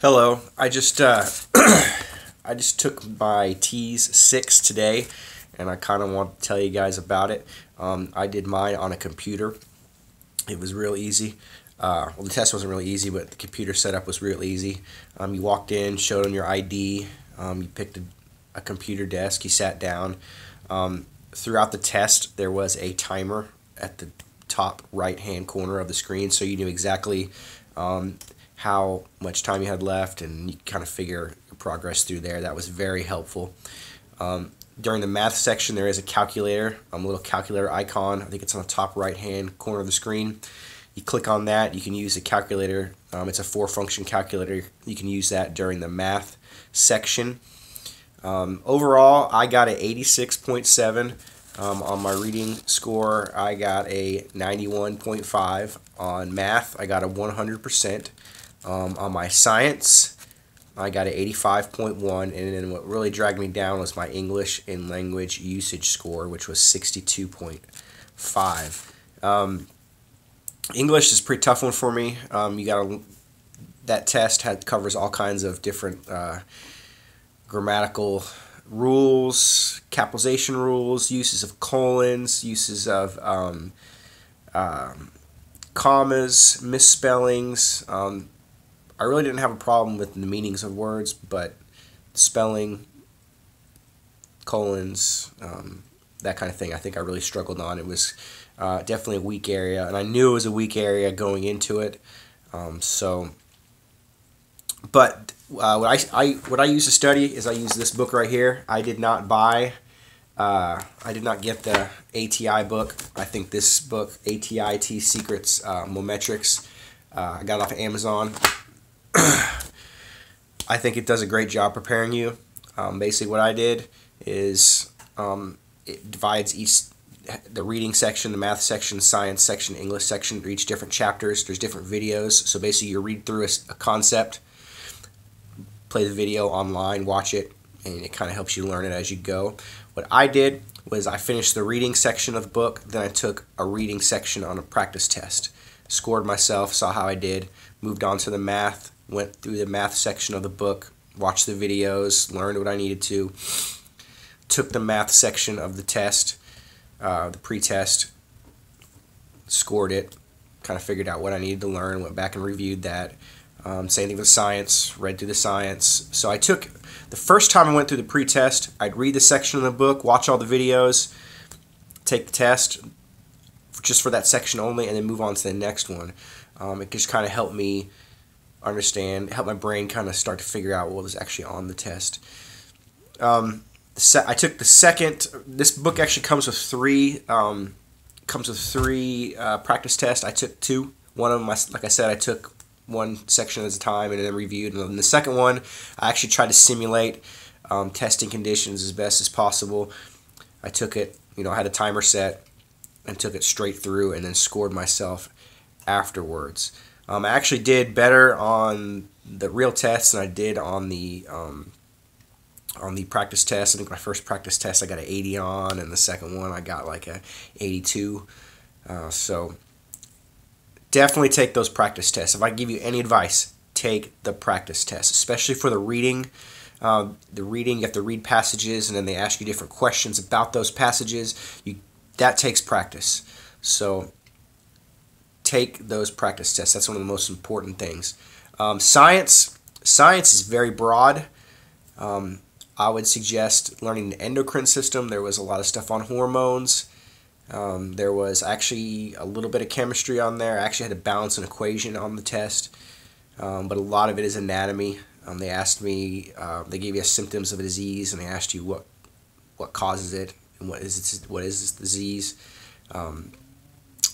Hello. I just took my TEAS 6 today, and I kind of want to tell you guys about it. I did mine on a computer. It was real easy. Well, the test wasn't really easy, but the computer setup was real easy. You walked in, showed them your ID. You picked a computer desk. You sat down. Throughout the test, there was a timer at the top right-hand corner of the screen, so you knew exactly how much time you had left, and you kind of figure your progress through there. That was very helpful. During the math section, there is a calculator, a little calculator icon. I think it's on the top right-hand corner of the screen. You click on that, you can use the calculator. It's a 4-function calculator. You can use that during the math section. Overall, I got an 86.7 on my reading score. I got a 91.5 on math. I got a 100%. On my science, I got an 85.1, and then what really dragged me down was my English and language usage score, which was 62.5. English is a pretty tough one for me. That test covers all kinds of different grammatical rules, capitalization rules, uses of colons, uses of commas, misspellings. I really didn't have a problem with the meanings of words, but spelling, colons, that kind of thing, I think I really struggled on. It was definitely a weak area, and I knew it was a weak area going into it. But what I use to study is I use this book right here. I did not get the ATI book. I think this book, ATI TEAS Secrets Mometrics, I got it off of Amazon. I think it does a great job preparing you. Basically what I did is it divides the reading section, the math section, science section, English section, for each different chapters. There's different videos. So basically you read through a concept, play the video online, watch it, and it kind of helps you learn it as you go. What I did was I finished the reading section of the book, then I took a reading section on a practice test. Scored myself, saw how I did, moved on to the math, went through the math section of the book, watched the videos, learned what I needed to, took the math section of the test, the pre-test, scored it, kind of figured out what I needed to learn, went back and reviewed that. Same thing with science, read through the science. So the first time I went through the pre-test, I'd read the section of the book, watch all the videos, take the test just for that section only, and then move on to the next one. It just kind of helped me understand, helped my brain kind of start to figure out what was actually on the test. I took the second. This book actually comes with three practice tests. I took 2. One of them, like I said, I took one section at a time and then reviewed. And then the second one, I actually tried to simulate testing conditions as best as possible. I took it, I had a timer set and took it straight through and then scored myself afterwards. I actually did better on the real tests than I did on the practice test. I think my first practice test I got an 80 on, and the second one I got like a 82. So definitely take those practice tests. If I give you any advice, take the practice test, especially for the reading. You have to read passages, and then they ask you different questions about those passages. That takes practice. So take those practice tests. That's one of the most important things. Science is very broad. I would suggest learning the endocrine system. There was a lot of stuff on hormones. There was actually a little bit of chemistry on there. I actually had to balance an equation on the test, but a lot of it is anatomy. They asked me, they gave you symptoms of a disease, and they asked you what causes it and what is this disease.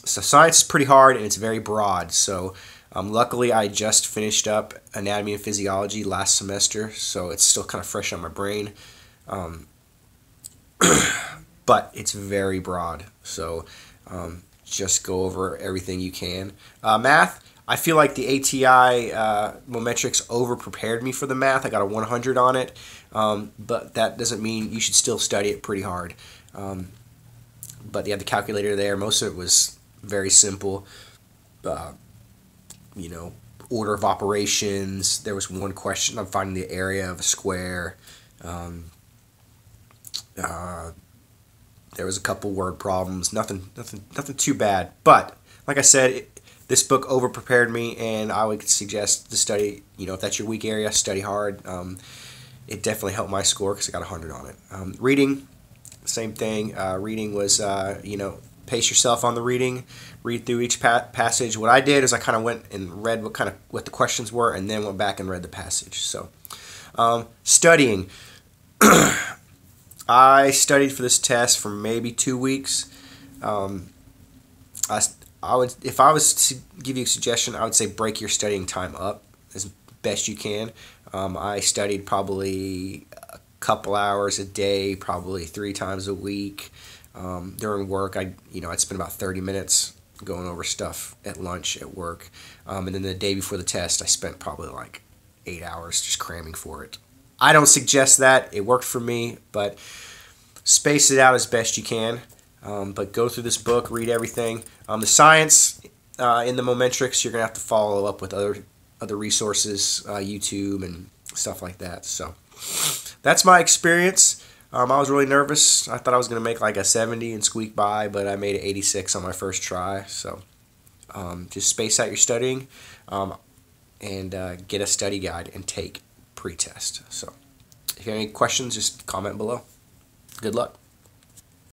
So science is pretty hard, and it's very broad. So luckily I just finished up anatomy and physiology last semester, so it's still kind of fresh on my brain. But it's very broad, so just go over everything you can. Math, I feel like the ATI Mometrics over-prepared me for the math. I got a 100 on it, but that doesn't mean you should still study it pretty hard. But they had the calculator there. Most of it was very simple. order of operations. There was one question on finding the area of a square. There was a couple word problems. Nothing too bad. But like I said, this book over prepared me, and I would suggest to study. If that's your weak area, study hard. It definitely helped my score because I got 100 on it. Reading, same thing. Reading was pace yourself on the reading. Read through each passage. What I did is I kind of went and read what the questions were, and then went back and read the passage. So, studying. I studied for this test for maybe 2 weeks. I would, if I was to give you a suggestion, I would say break your studying time up as best you can. I studied probably a couple hours a day, probably 3 times a week. During work, I'd spend about 30 minutes going over stuff at lunch at work. And then the day before the test, I spent probably like 8 hours just cramming for it. I don't suggest that. It worked for me, but space it out as best you can. But go through this book, read everything. The science in the Momentrix, you're going to have to follow up with other resources, YouTube and stuff like that. So that's my experience. I was really nervous. I thought I was going to make like a 70 and squeak by, but I made an 86 on my first try. So just space out your studying and get a study guide and take pre-test. So if you have any questions, just comment below. Good luck.